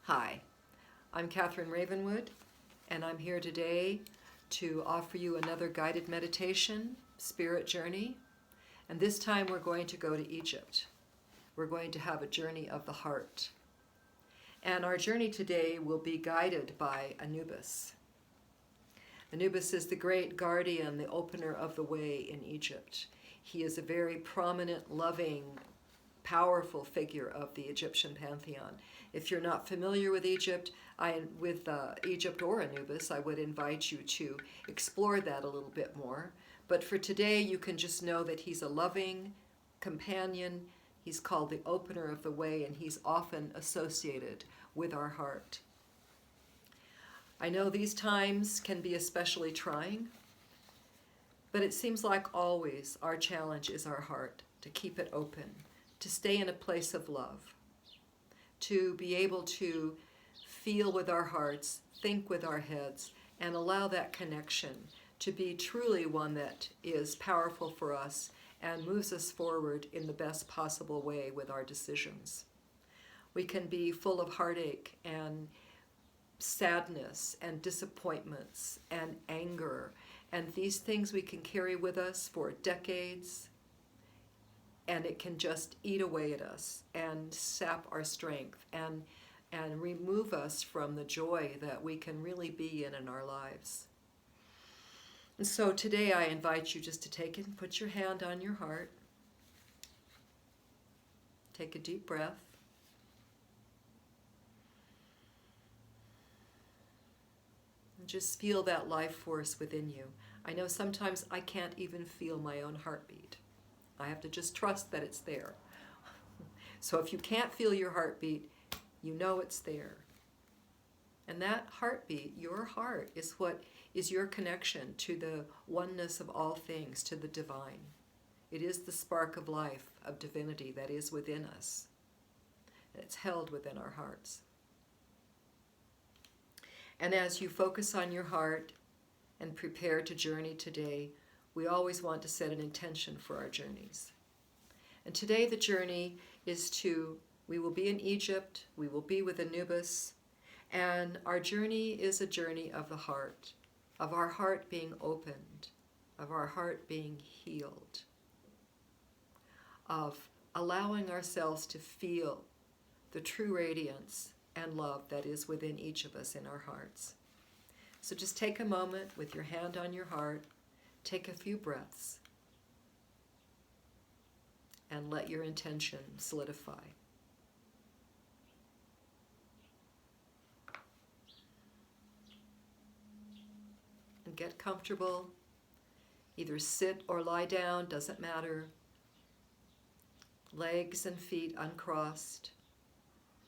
Hi, I'm Catherine Ravenwood, and I'm here today to offer you another guided meditation, spirit journey. And this time we're going to go to Egypt. We're going to have a journey of the heart. And our journey today will be guided by Anubis. Anubis is the great guardian, the opener of the way in Egypt. He is a very prominent, loving, powerful figure of the Egyptian pantheon. If you're not familiar with Egypt, Egypt or Anubis, I would invite you to explore that a little bit more. But for today, you can just know that he's a loving companion. He's called the opener of the way, and he's often associated with our heart. I know these times can be especially trying, but it seems like always our challenge is our heart, to keep it open, to stay in a place of love, to be able to feel with our hearts, think with our heads, and allow that connection to be truly one that is powerful for us and moves us forward in the best possible way with our decisions. We can be full of heartache and sadness and disappointments and anger, and these things we can carry with us for decades, and it can just eat away at us and sap our strength and remove us from the joy that we can really be in our lives. And so today I invite you just to take it and put your hand on your heart. Take a deep breath. And just feel that life force within you. I know sometimes I can't even feel my own heartbeat. I have to just trust that it's there. So if you can't feel your heartbeat, you know it's there. And that heartbeat, your heart, is what is your connection to the oneness of all things, to the divine. It is the spark of life, of divinity that is within us. And it's held within our hearts. And as you focus on your heart and prepare to journey today, we always want to set an intention for our journeys. And today the journey is we will be in Egypt, we will be with Anubis, and our journey is a journey of the heart, of our heart being opened, of our heart being healed, of allowing ourselves to feel the true radiance and love that is within each of us in our hearts. So just take a moment with your hand on your heart, take a few breaths, and let your intention solidify. And get comfortable. Either sit or lie down, doesn't matter. Legs and feet uncrossed,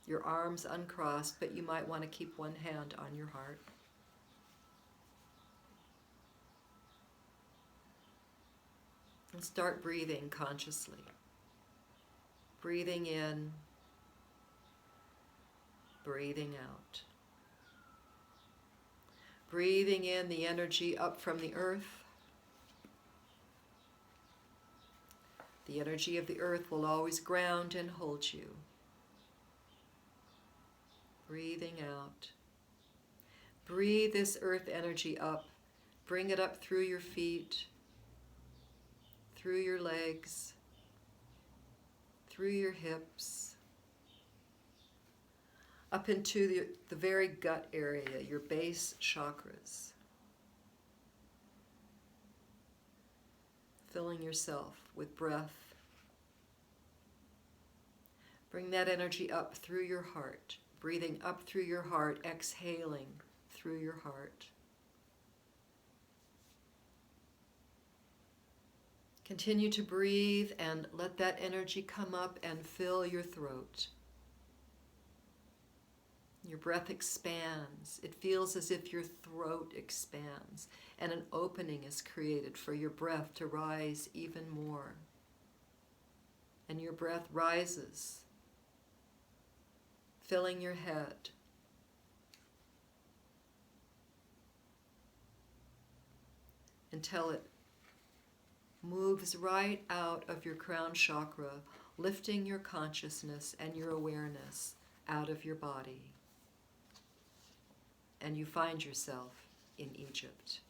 your arms uncrossed, but you might want to keep one hand on your heart. And start breathing consciously. Breathing in, breathing out. Breathing in the energy up from the earth. The energy of the earth will always ground and hold you. Breathing out. Breathe this earth energy up. Bring it up through your feet, through your legs, through your hips, up into the very gut area, your base chakras. Filling yourself with breath. Bring that energy up through your heart, breathing up through your heart, exhaling through your heart. Continue to breathe and let that energy come up and fill your throat. Your breath expands. It feels as if your throat expands and an opening is created for your breath to rise even more. And your breath rises, filling your head. Until it moves right out of your crown chakra, lifting your consciousness and your awareness out of your body. and you find yourself in Egypt.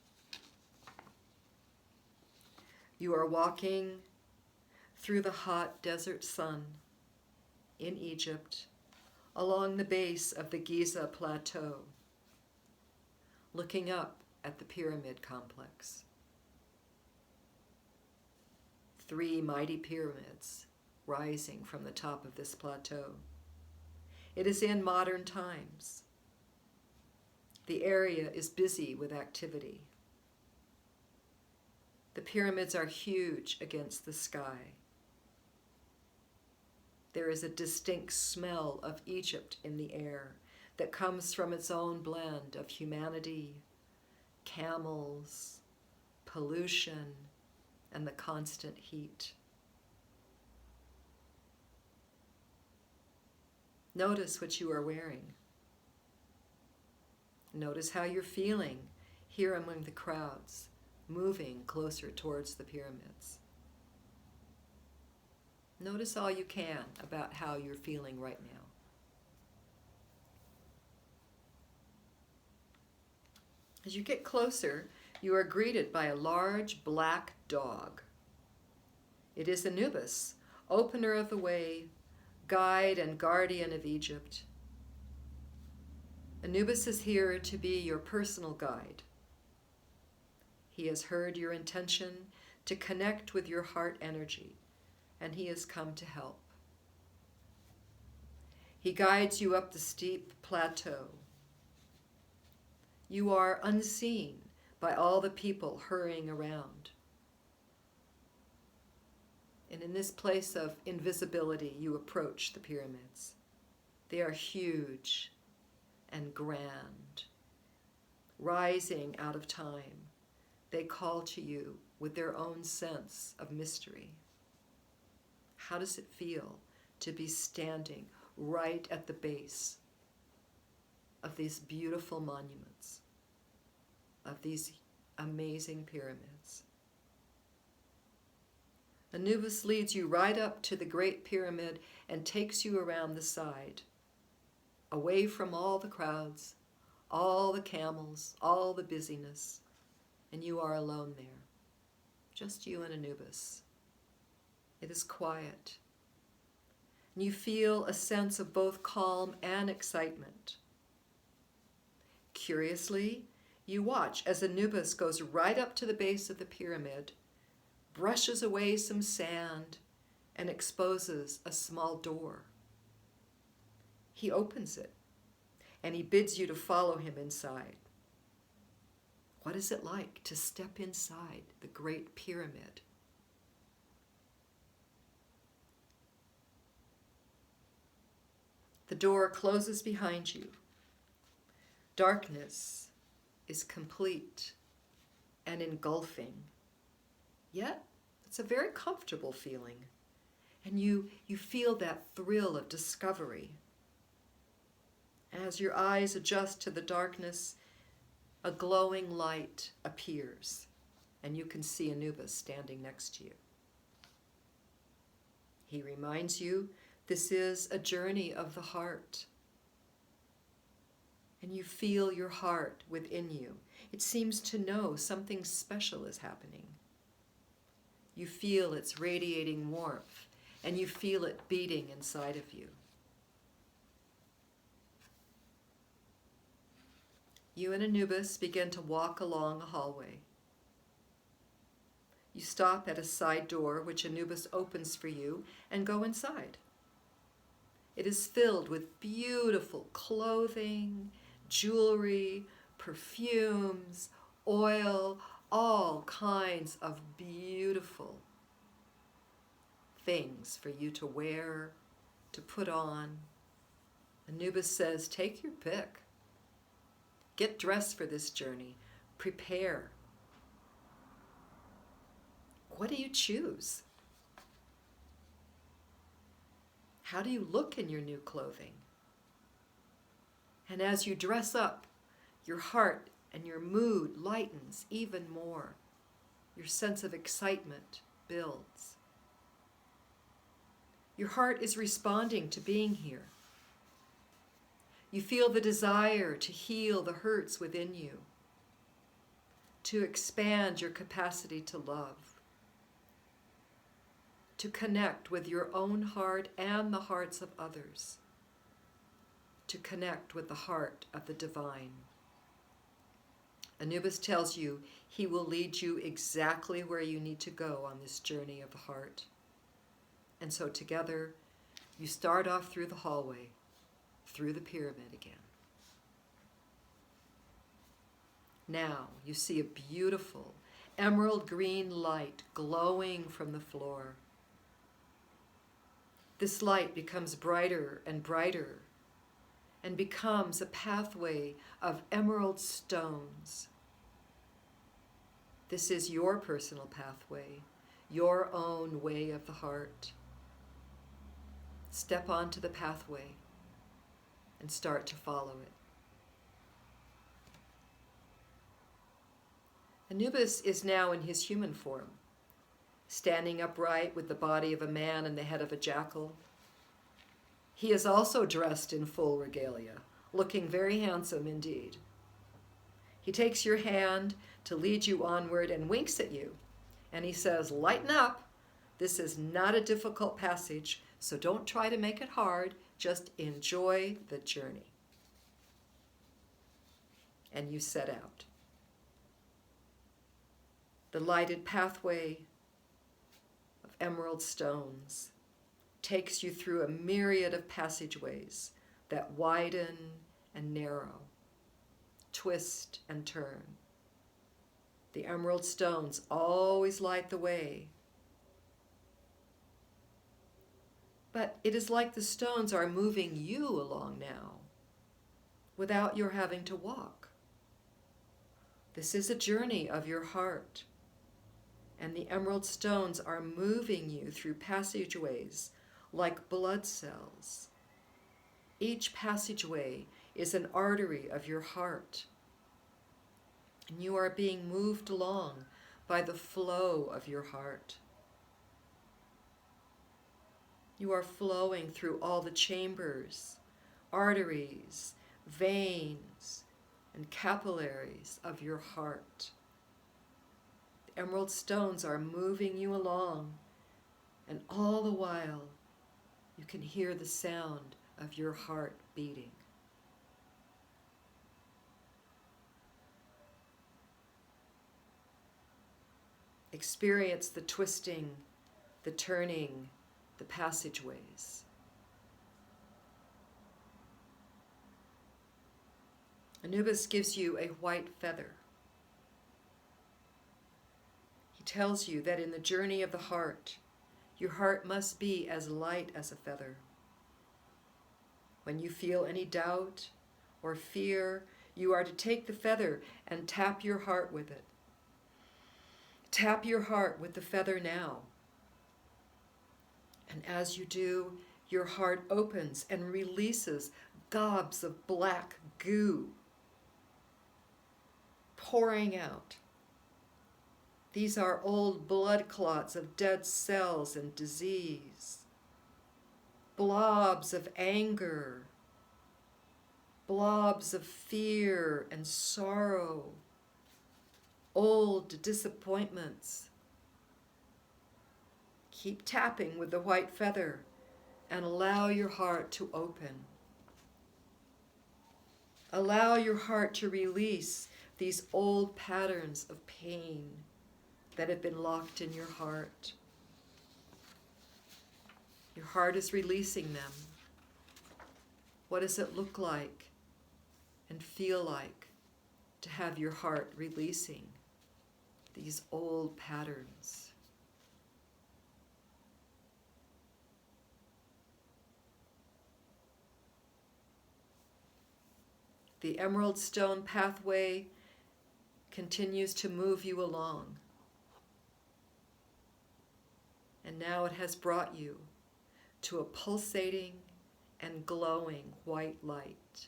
You are walking through the hot desert sun in Egypt along the base of the Giza Plateau, looking up at the pyramid complex. 3 mighty pyramids rising from the top of this plateau. It is in modern times. The area is busy with activity. The pyramids are huge against the sky. There is a distinct smell of Egypt in the air that comes from its own blend of humanity, camels, pollution, and the constant heat. Notice what you are wearing. Notice how you're feeling here among the crowds, moving closer towards the pyramids. Notice all you can about how you're feeling right now. As you get closer, you are greeted by a large black dog. It is Anubis, opener of the way, guide and guardian of Egypt. Anubis is here to be your personal guide. He has heard your intention to connect with your heart energy, and he has come to help. He guides you up the steep plateau. You are unseen by all the people hurrying around. And in this place of invisibility, you approach the pyramids. They are huge and grand. Rising out of time, they call to you with their own sense of mystery. How does it feel to be standing right at the base of these beautiful monuments, of these amazing pyramids? Anubis leads you right up to the Great Pyramid and takes you around the side, away from all the crowds, all the camels, all the busyness, and you are alone there, just you and Anubis. It is quiet, and you feel a sense of both calm and excitement. Curiously, you watch as Anubis goes right up to the base of the pyramid, brushes away some sand, and exposes a small door. He opens it, and he bids you to follow him inside. What is it like to step inside the Great Pyramid? The door closes behind you. Darkness is complete and engulfing. Yet, it's a very comfortable feeling. And you feel that thrill of discovery. As your eyes adjust to the darkness, a glowing light appears, and you can see Anubis standing next to you. He reminds you this is a journey of the heart. And you feel your heart within you. It seems to know something special is happening. You feel its radiating warmth, and you feel it beating inside of you. You and Anubis begin to walk along a hallway. You stop at a side door, which Anubis opens for you, and go inside. It is filled with beautiful clothing, jewelry, perfumes, oil, all kinds of beautiful things for you to wear, to put on. Anubis says, take your pick. Get dressed for this journey. Prepare. What do you choose? How do you look in your new clothing? And as you dress up, your heart and your mood lightens even more. Your sense of excitement builds. Your heart is responding to being here. You feel the desire to heal the hurts within you, to expand your capacity to love, to connect with your own heart and the hearts of others, to connect with the heart of the divine. Anubis tells you he will lead you exactly where you need to go on this journey of the heart. And so together, you start off through the hallway, through the pyramid again. Now you see a beautiful emerald green light glowing from the floor. This light becomes brighter and brighter and becomes a pathway of emerald stones. This is your personal pathway, your own way of the heart. Step onto the pathway and start to follow it. Anubis is now in his human form, standing upright with the body of a man and the head of a jackal. He is also dressed in full regalia, looking very handsome indeed. He takes your hand to lead you onward and winks at you, and he says, "Lighten up. This is not a difficult passage, so don't try to make it hard. Just enjoy the journey." And you set out. The lighted pathway of emerald stones takes you through a myriad of passageways that widen and narrow, twist and turn. The emerald stones always light the way. But it is like the stones are moving you along now, without your having to walk. This is a journey of your heart, and the emerald stones are moving you through passageways like blood cells. Each passageway is an artery of your heart, and you are being moved along by the flow of your heart. You are flowing through all the chambers, arteries, veins, and capillaries of your heart. The emerald stones are moving you along, and all the while you can hear the sound of your heart beating. Experience the twisting, the turning, the passageways. Anubis gives you a white feather. He tells you that in the journey of the heart, your heart must be as light as a feather. When you feel any doubt or fear, you are to take the feather and tap your heart with it. Tap your heart with the feather now. And as you do, your heart opens and releases gobs of black goo pouring out. These are old blood clots of dead cells and disease, blobs of anger, blobs of fear and sorrow, old disappointments. Keep tapping with the white feather and allow your heart to open. Allow your heart to release these old patterns of pain that have been locked in your heart. Your heart is releasing them. What does it look like and feel like to have your heart releasing these old patterns? The emerald stone pathway continues to move you along. And now it has brought you to a pulsating and glowing white light.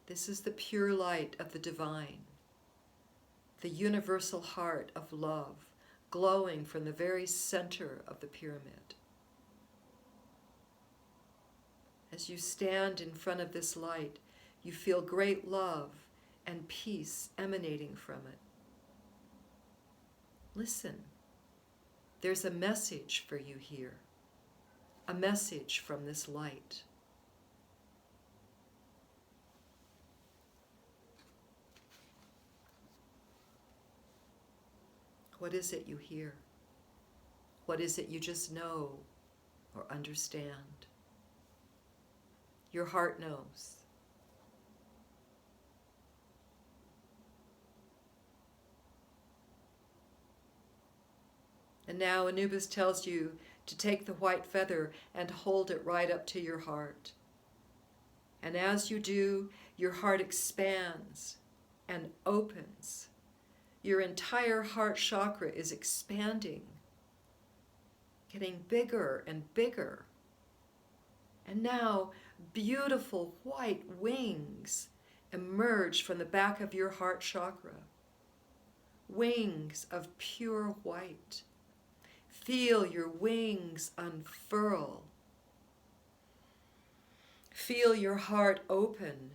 This is the pure light of the divine, the universal heart of love, glowing from the very center of the pyramid. As you stand in front of this light, you feel great love and peace emanating from it. Listen, there's a message for you here, a message from this light. What is it you hear? What is it you just know or understand? Your heart knows. And now Anubis tells you to take the white feather and hold it right up to your heart. And as you do, your heart expands and opens. Your entire heart chakra is expanding, getting bigger and bigger. And now beautiful white wings emerge from the back of your heart chakra. Wings of pure white. Feel your wings unfurl. Feel your heart open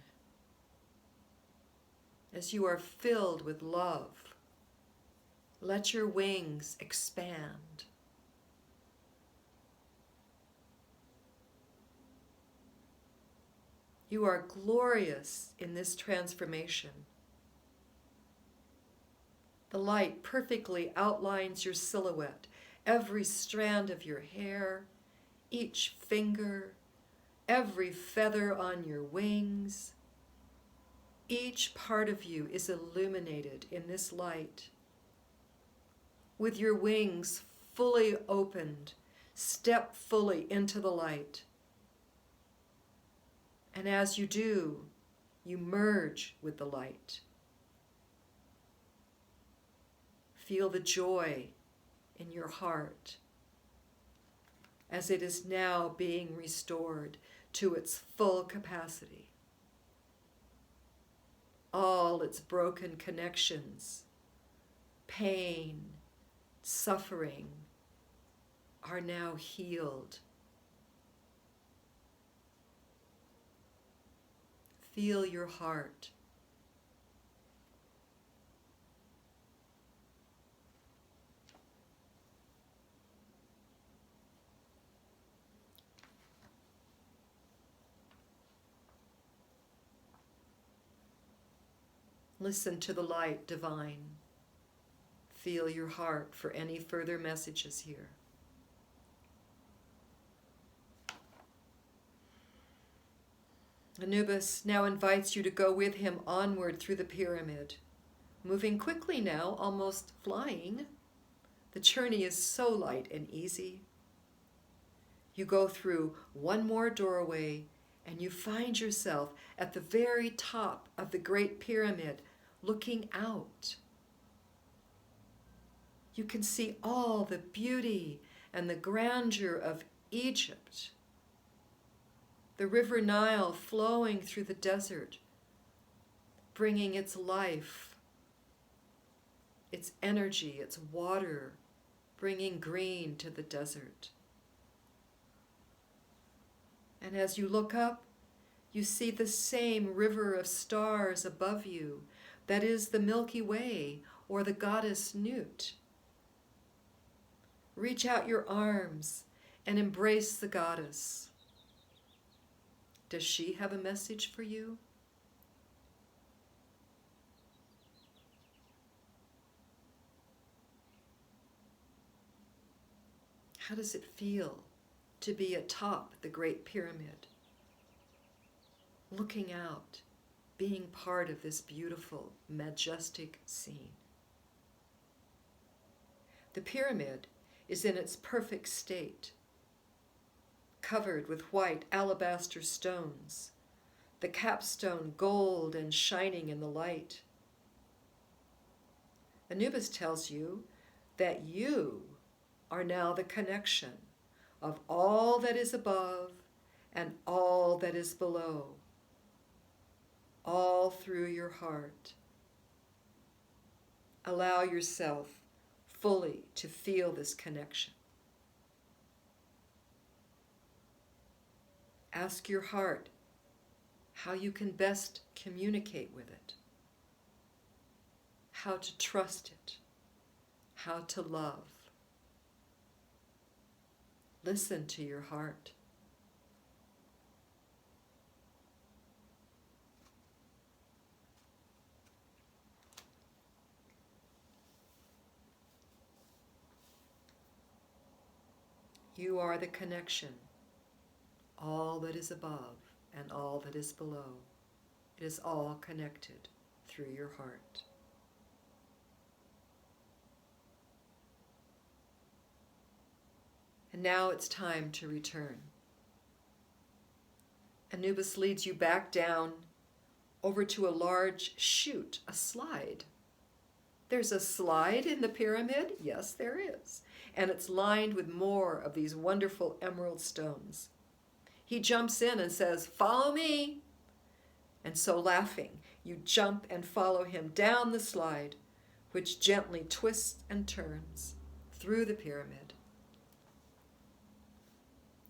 as you are filled with love. Let your wings expand. You are glorious in this transformation. The light perfectly outlines your silhouette, every strand of your hair, each finger, every feather on your wings. Each part of you is illuminated in this light. With your wings fully opened, step fully into the light. And as you do, you merge with the light. Feel the joy in your heart as it is now being restored to its full capacity. All its broken connections, pain, suffering are now healed. Feel your heart. Listen to the light divine. Feel your heart for any further messages here. Anubis now invites you to go with him onward through the pyramid. Moving quickly now, almost flying. The journey is so light and easy. You go through one more doorway and you find yourself at the very top of the Great Pyramid, looking out. You can see all the beauty and the grandeur of Egypt. The river Nile flowing through the desert, bringing its life, its energy, its water, bringing green to the desert. And as you look up, you see the same river of stars above you, that is the Milky Way, or the goddess Nut. Reach out your arms and embrace the goddess. Does she have a message for you? How does it feel to be atop the Great Pyramid, looking out, being part of this beautiful, majestic scene? The pyramid is in its perfect state, covered with white alabaster stones, the capstone gold and shining in the light. Anubis tells you that you are now the connection of all that is above and all that is below, all through your heart. Allow yourself fully to feel this connection. Ask your heart how you can best communicate with it, how to trust it, how to love. Listen to your heart. You are the connection, all that is above and all that is below. It is all connected through your heart. And now it's time to return. Anubis leads you back down over to a large chute, a slide. There's a slide in the pyramid? Yes, there is. And it's lined with more of these wonderful emerald stones. He jumps in and says, "Follow me." And so laughing, you jump and follow him down the slide, which gently twists and turns through the pyramid.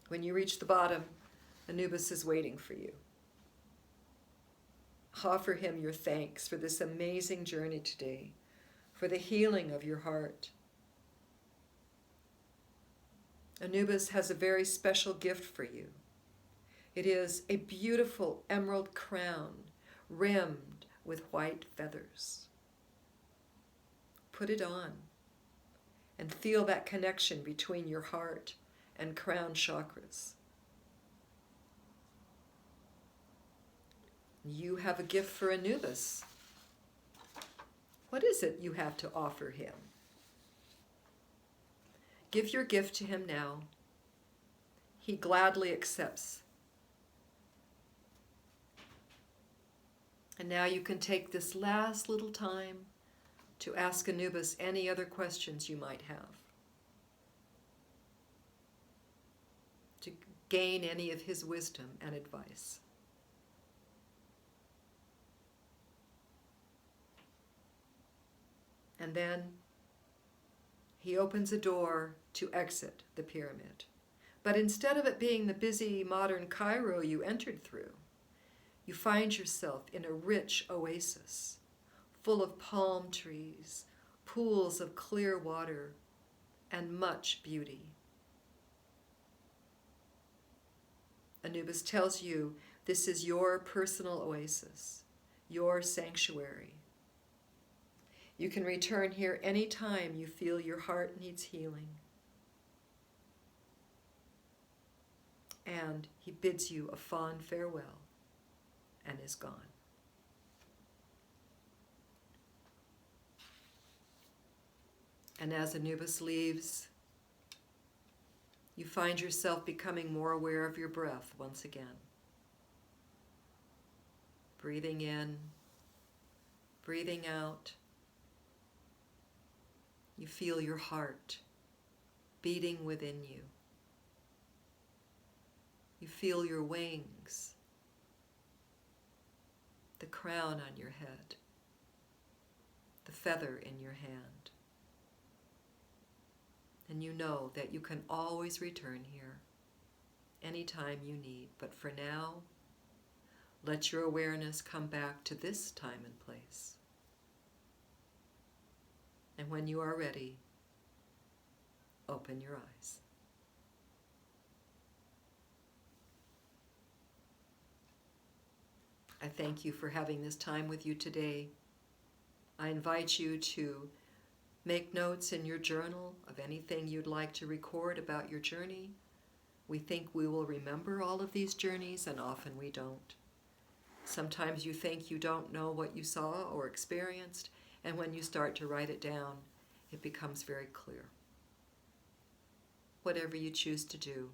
When you reach the bottom, Anubis is waiting for you. Offer him your thanks for this amazing journey today, for the healing of your heart. Anubis has a very special gift for you. It is a beautiful emerald crown rimmed with white feathers. Put it on and feel that connection between your heart and crown chakras. You have a gift for Anubis. What is it you have to offer him? Give your gift to him now. He gladly accepts. And now you can take this last little time to ask Anubis any other questions you might have, to gain any of his wisdom and advice. And then he opens a door to exit the pyramid. But instead of it being the busy modern Cairo you entered through, you find yourself in a rich oasis, full of palm trees, pools of clear water, and much beauty. Anubis tells you this is your personal oasis, your sanctuary. You can return here any time you feel your heart needs healing. And he bids you a fond farewell and is gone. And as Anubis leaves, you find yourself becoming more aware of your breath once again. Breathing in, breathing out. You feel your heart beating within you. You feel your wings, the crown on your head, the feather in your hand. And you know that you can always return here anytime you need. But for now, let your awareness come back to this time and place. And when you are ready, open your eyes. I thank you for having this time with you today. I invite you to make notes in your journal of anything you'd like to record about your journey. We think we will remember all of these journeys, and often we don't. Sometimes you think you don't know what you saw or experienced, and when you start to write it down, it becomes very clear. Whatever you choose to do,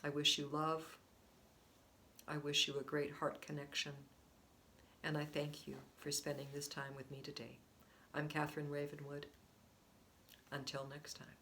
I wish you love. I wish you a great heart connection. And I thank you for spending this time with me today. I'm Catherine Ravenwood. Until next time.